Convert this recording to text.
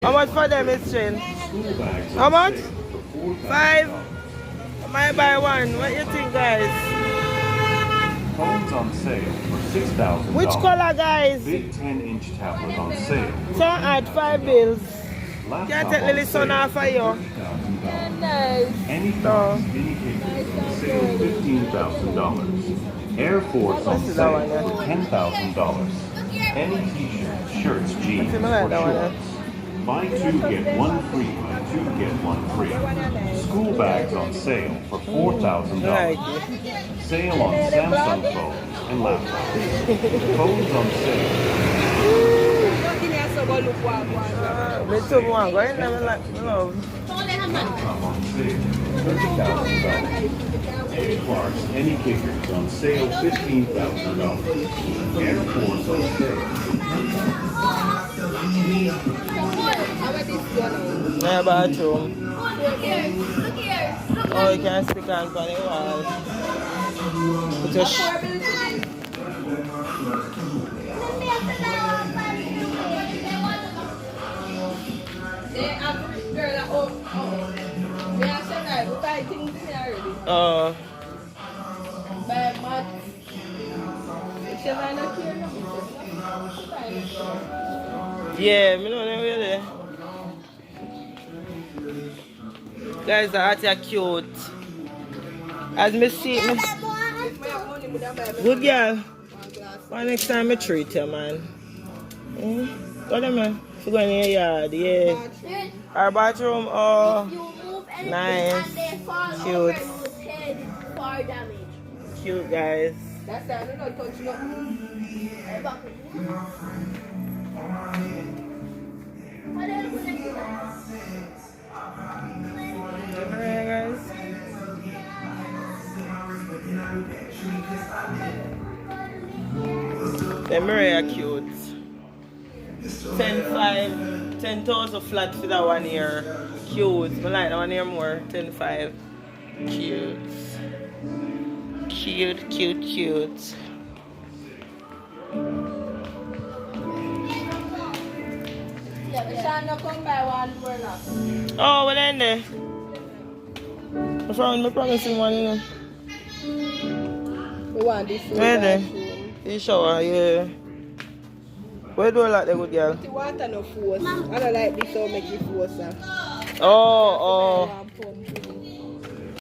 How much for them, Miss Jane? How much? 5? I might buy one. What you think, guys? Phones on sale for $6,000. Which color, guys? Big 10-inch tablet on sale. So add 5 bills. Laptop Can't take Lily son off of you. Nice. Any phones, any cases on sale $15,000. Air Force on sale for $10,000. Any t-shirts, shirts, jeans, or shorts. Buy 2 get 1 free. Buy 2 get 1 free. School bags on sale for $4,000. Sale on Samsung phones and laptops. Phones on sale. Me too, one. Go in there, me love. Laptop on sale $30,000. Clark's any kickers on sale $15,000. Air Force on sale. My bathroom. Oh, you can stick on the wall. Put your yeah, me know them really. Guys, the art are cute. As me see me. Good girl. One next time I treat you, man. Go there, man. If you go in your yard, yeah. Our bathroom, oh, nice. Cute. Cute, guys. Alright, guys. The mirror are cute. 10,000 flat for that 1 year. Cute. I like that 1 year more. 10,500. Cute. Cute, cute, cute. Oh, what in there? What's wrong with me promising one, you know? We want this Where there? In shower, yeah. Where do I like the good girl? The water no force. I don't like this, so make it force. Oh, oh.